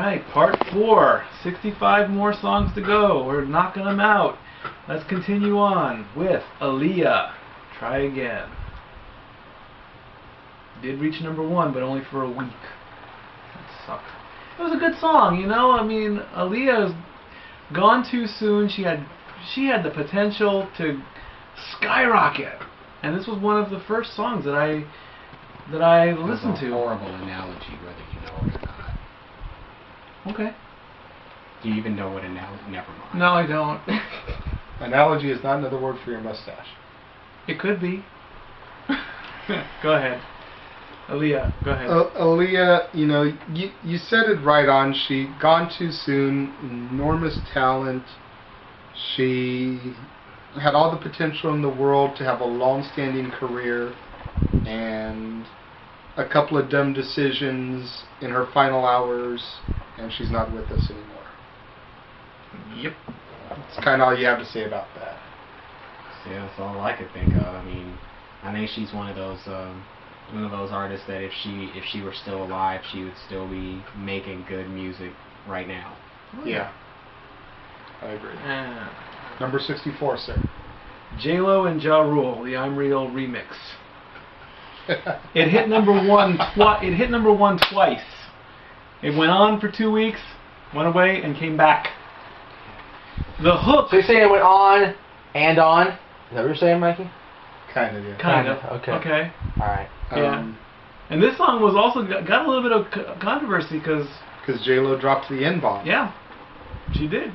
right, part 4. 65 more songs to go. We're knocking them out. Let's continue on with Aaliyah. Try Again. Did reach number 1, but only for a week. That sucked. It was a good song, you know. I mean, Aaliyah's gone too soon. She had the potential to skyrocket, and this was one of the first songs that I listened to. That's a horrible analogy, whether you know it or not. Okay. Do you even know what analogy? Never mind. No, I don't. Analogy is not another word for your mustache. It could be. Go ahead. Aaliyah, go ahead. Aaliyah, you know, you said it right on. She gone too soon, enormous talent. She had all the potential in the world to have a long-standing career, and a couple of dumb decisions in her final hours, and she's not with us anymore. Yep. That's kind of all you have to say about that. Yeah, that's all I could think of. I mean, I think she's one of those artists that if she were still alive, she would still be making good music right now. Yeah, I agree. Number 64, sir. J-Lo and Ja Rule, the I'm Real remix. It hit number 1. It hit number 1 twice. It went on for 2 weeks, went away, and came back. The hook. So you're saying it went on and on? Is that what you're saying, Mikey? Kind of, yeah. Kind of. Okay. Okay. All right. Yeah. And this song was also got a little bit of controversy because J-Lo dropped the N-bomb. Yeah, she did.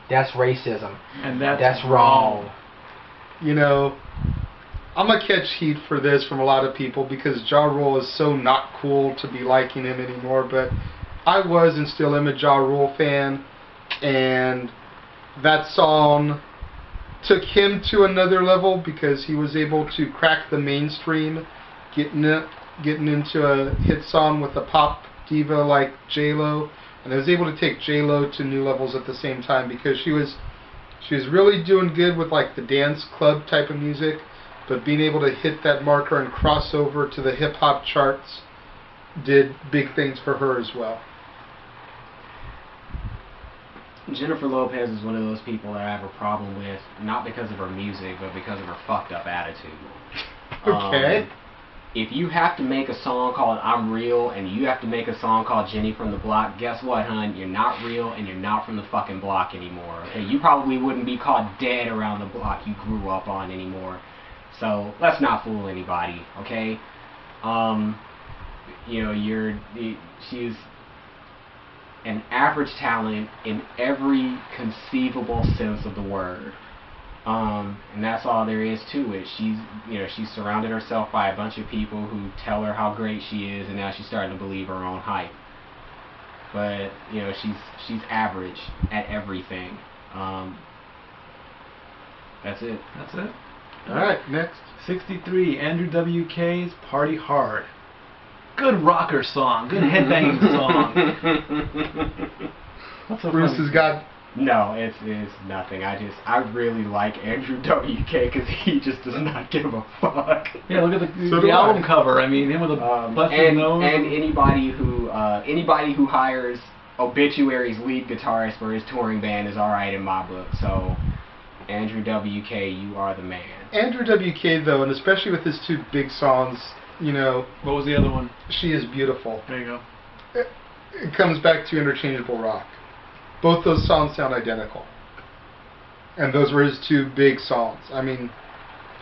That's racism. And that's wrong. You know, I'm going to catch heat for this from a lot of people because Ja Rule is so not cool to be liking him anymore, but I was and still am a Ja Rule fan, and that song took him to another level because he was able to crack the mainstream, getting into a hit song with a pop diva like J-Lo, and I was able to take J-Lo to new levels at the same time because she was really doing good with like the dance club type of music, but being able to hit that marker and cross over to the hip hop charts did big things for her as well. Jennifer Lopez is one of those people that I have a problem with, not because of her music, but because of her fucked up attitude. Okay. If you have to make a song called I'm Real and you have to make a song called Jenny from the Block, guess what, hun? You're not real and you're not from the fucking block anymore. Okay? You probably wouldn't be caught dead around the block you grew up on anymore. So let's not fool anybody, okay? You know, she's an average talent in every conceivable sense of the word. And that's all there is to it. She's surrounded herself by a bunch of people who tell her how great she is, and now she's starting to believe her own hype. But, you know, she's average at everything. That's it. That's it. All right, next. 63, Andrew WK's Party Hard. Good rocker song. Good headbanging song. What's so Bruce funny? has got... No, it's nothing. I really like Andrew WK because he just does not give a fuck. Yeah, look at the album cover. I mean, him with a busted nose. And anybody who hires Obituary's lead guitarist for his touring band is alright in my book. So, Andrew WK, you are the man. Andrew WK, though, and especially with his 2 big songs, you know... What was the other one? She Is Beautiful. There you go. It comes back to Interchangeable Rock. Both those songs sound identical. And those were his 2 big songs. I mean,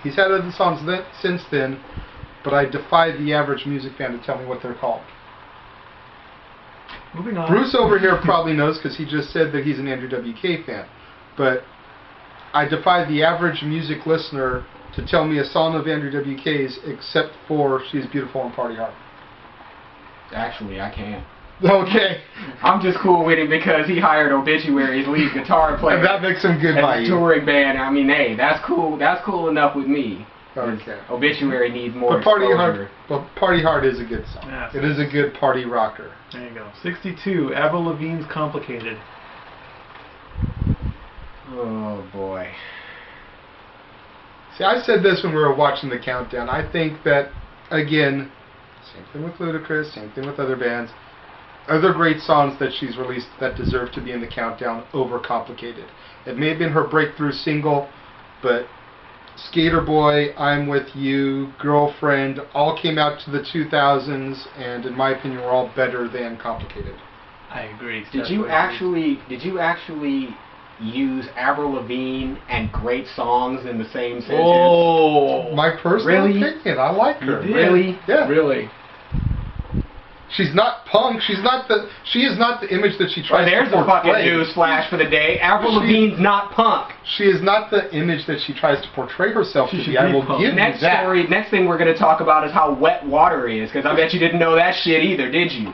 he's had other songs since then, but I defy the average music fan to tell me what they're called. Moving on. Bruce over here probably knows because he just said that he's an Andrew WK fan. But I defy the average music listener to tell me a song of Andrew WK's except for She's Beautiful and Party Hard. Actually, I can't. Okay. I'm just cool with him because he hired Obituary's lead guitar player. And that makes him good by as a you. touring band. I mean, hey, that's cool. That's cool enough with me. Okay. Obituary needs more But Party exposure. Party Hard is a good song. Yeah, it is a good party rocker. There you go. 62, Avril Lavigne's Complicated. Oh, boy. See, I said this when we were watching the countdown. I think that, again, same thing with Ludacris, same thing with other bands, Other great songs that she's released that deserve to be in the countdown, Overcomplicated. It may have been her breakthrough single, but Skater Boy, I'm With You, Girlfriend, all came out to the 2000s, and in my opinion were all better than Complicated. I agree. Did you actually use Avril Lavigne and great songs in the same sentence? Oh, My personal Really? opinion, I like her. You did? Really? Yeah. Really? She's not punk. She is not the image that she tries There's to the fucking portray. news flash for the day. Avril Lavigne's not punk. She is not the image that she tries to portray herself She to should be. I be will punk. give Next you that. story, next thing we're going to talk about is how wet water is, because I bet you didn't know that shit either, did you?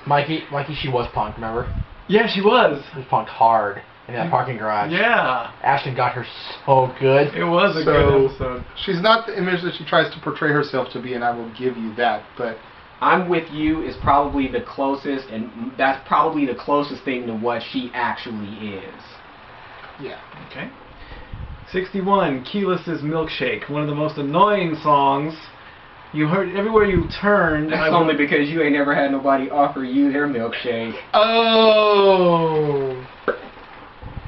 Mikey, she was punked, remember? Yeah, she was. She was punked hard in that parking garage. Yeah. Ashton got her so good. It was a So- good episode. She's not the image that she tries to portray herself to be, and I will give you that. But I'm With You is probably the closest, and that's probably the closest thing to what she actually is. yeah, Okay. 61, Kelis' Milkshake. One of the most annoying songs. You heard everywhere you turned. That's only because you ain't never had nobody offer you their milkshake. oh,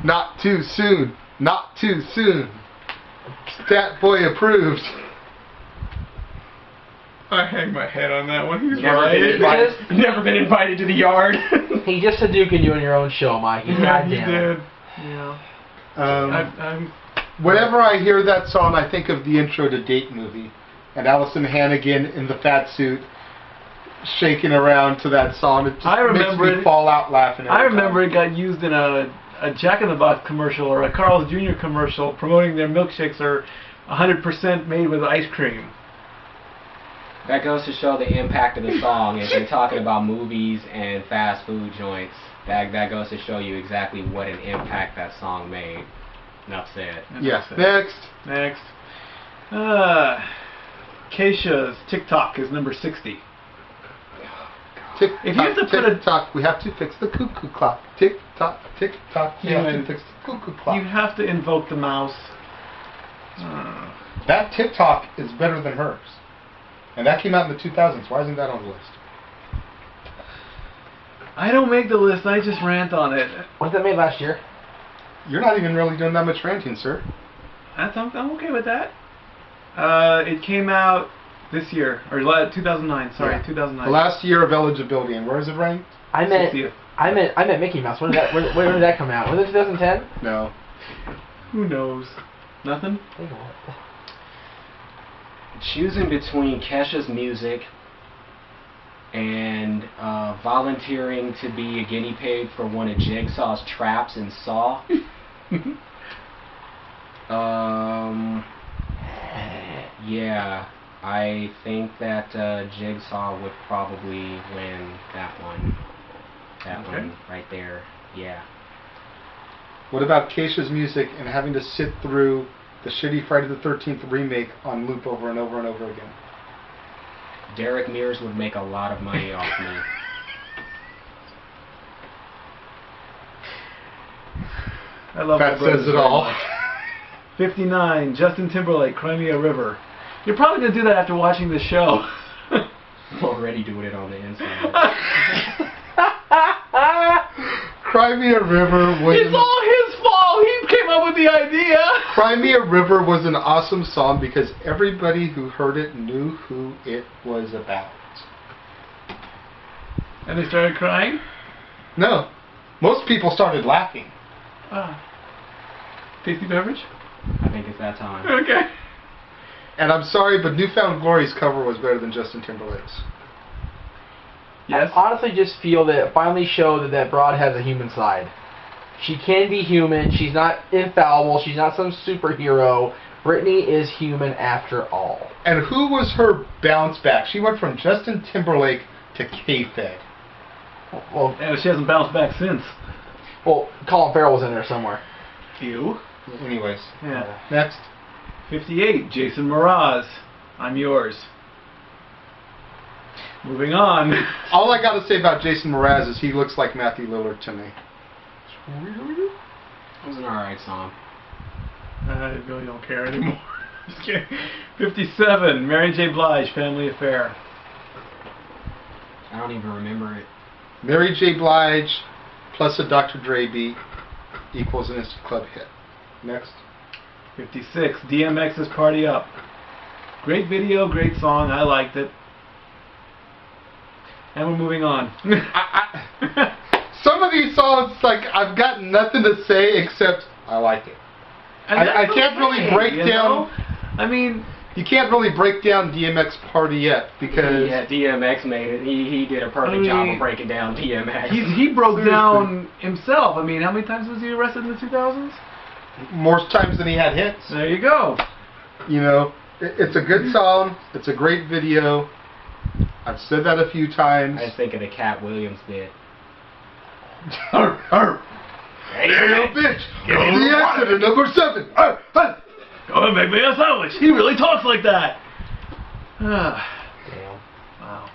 not too soon, not too soon. Stat Boy approved. I hang my head on that one. He's Never been invited. Never been invited to the yard. He just Hadouken you on your own show, Mikey. Yeah, God he damn did. it. Yeah. Um, Whenever I hear that song, I think of the intro to Date Movie, and Allison Hannigan in the fat suit, shaking around to that song. It just I remember makes me it. fall out laughing. I every remember time. it got used in a Jack in the Box commercial or a Carl's Jr. commercial promoting their milkshakes are 100% made with ice cream. That goes to show the impact of the song. If you're talking about movies and fast food joints, that goes to show you exactly what an impact that song made. Enough said. Yeah. Next. Next. Keisha's TikTok is number 60. Tick If you have to tock, put a- tick tock, we have to fix the cuckoo clock. Tick tock, tick tock, we have to fix the cuckoo clock. You have to invoke the mouse. That TikTok is better than hers. And that came out in the 2000s. Why isn't that on the list? I don't make the list, I just rant on it. Wasn't that made last year? You're not even really doing that much ranting, sir. I'm okay with that. It came out this year, or 2009, sorry, Yeah. 2009. The last year of eligibility, and where is it ranked? I meant 60th. I meant Mickey Mouse. When did that when did that come out? Was it 2010? No. Who knows? Nothing? Choosing between Kesha's music and volunteering to be a guinea pig for one of Jigsaw's traps in Saw. Yeah, I think that Jigsaw would probably win that one. That Okay. one right there. Yeah. What about Keisha's music and having to sit through the shitty Friday the 13th remake on loop over and over and over again? Derek Mears would make a lot of money off me. I love That my brothers says it very all. much. 59, Justin Timberlake, Cry Me a River. You're probably going to do that after watching the show. I'm already doing it on the inside. Cry Me a River was It's all his fault. He came up with the idea. Cry Me a River was an awesome song because everybody who heard it knew who it was about. And they started crying? No. Most people started laughing. Ah. Tasty beverage? I think it's that time. Okay. And I'm sorry, but Newfound Glory's cover was better than Justin Timberlake's. Yes? I honestly just feel that it finally showed that broad has a human side. She can be human. She's not infallible. She's not some superhero. Britney is human after all. And who was her bounce back? She went from Justin Timberlake to K-Fed. Well, And she hasn't bounced back since. Colin Farrell was in there somewhere. You? Anyways, Yeah. next. 58, Jason Mraz. I'm yours. Moving on. All I gotta say about Jason Mraz is he looks like Matthew Lillard to me. It was an alright song. I really don't care anymore. Just kidding. 57, Mary J. Blige, Family Affair. I don't even remember it. Mary J. Blige plus a Dr. Dre beat equals an instant club hit. Next. 56. DMX's Party Up. Great video, great song. I liked it. And we're moving on. Some of these songs, like, I've got nothing to say except I like it. I can't really break down. I mean, you can't really break down DMX Party Up because yeah, DMX made it. He did a perfect job of breaking down DMX. He broke down himself. I mean, how many times was he arrested in the 2000s? more times than he had hits. There you go. You know, it's a good song. It's a great video. I've said that a few times. I was thinking of Cat Williams bit. Arr, arr. Hey, little bitch. The accident number 7. Arr, arr. Go and make me a sandwich. He really talks like that. Damn. Wow.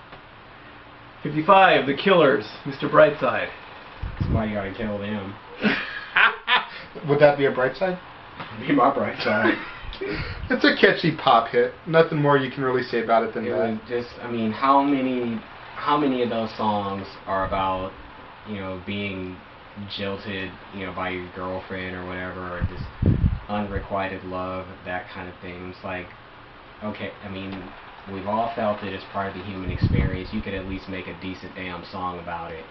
55, The Killers, Mr. Brightside. Somebody ought to kill them. Would that be a Brightside? Be my Brightside. It's a catchy pop hit. Nothing more you can really say about it than It that. was just, I mean, how many of those songs are about, you know, being jilted, you know, by your girlfriend or whatever, or just unrequited love, that kind of thing. It's like, okay, I mean, we've all felt it as part of the human experience. You could at least make a decent damn song about it.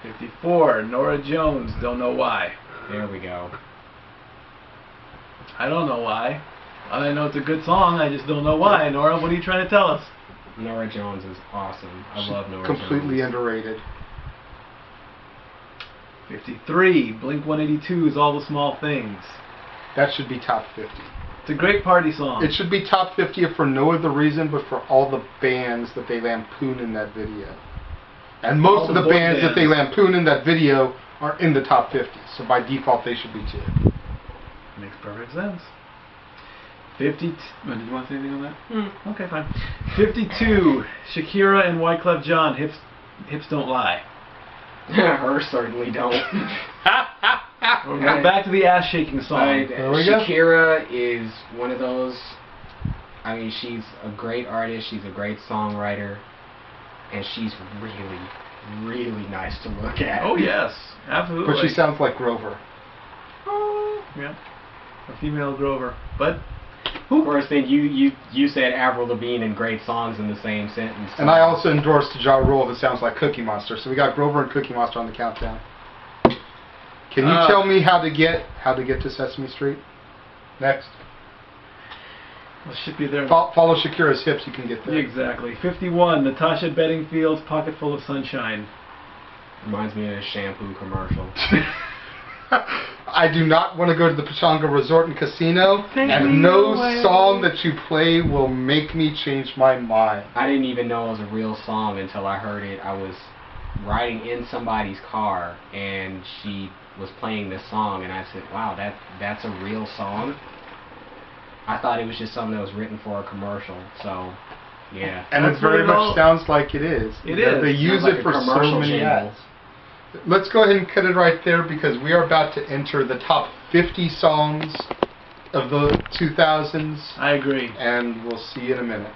54, Nora Jones, Don't Know Why. There we go. I don't know why. I know it's a good song, I just don't know why. Nora, what are you trying to tell us? Nora Jones is awesome. I love Nora Completely Jones. underrated. 53, Blink-182's All the Small Things. That should be top 50. It's a great party song. It should be top 50 if for no other reason but for all the bands that they lampoon in that video. And most All of the the boy bands that they bands. lampoon in that video are in the top 50. So by default they should be too. Makes perfect sense. 50. Did you want to say anything on that? Okay, fine. 52. Shakira and Wyclef Jean. Hips don't lie. Her certainly don't. We're going back to the ass shaking song. There we go. Shakira is one of those. I mean, she's a great artist. She's a great songwriter, and she's really, really nice to look at. Oh yes, absolutely. But she sounds like Grover. Oh, yeah, a female Grover. But Of course, then you said Avril Lavigne and great songs in the same sentence. And I also endorsed Ja Rule that sounds like Cookie Monster. So we got Grover and Cookie Monster on the countdown. Can you tell me how to get to Sesame Street? Next. well, should be there. Follow Shakira's hips, you can get there. Exactly. 51. Natasha Bedingfield's Pocketful of Sunshine. Reminds me of a shampoo commercial. I do not want to go to the Pechanga Resort and Casino, Take and me no away. song that you play will make me change my mind. I didn't even know it was a real song until I heard it. I was riding in somebody's car, and she was playing this song, and I said, wow, that's a real song? I thought it was just something that was written for a commercial, so, yeah. And That's it very what it all- much sounds like it is. It is. They use Sounds it like for a so commercial many jingle. ads. Let's go ahead and cut it right there because we are about to enter the top 50 songs of the 2000s, I agree. and we'll see you in a minute.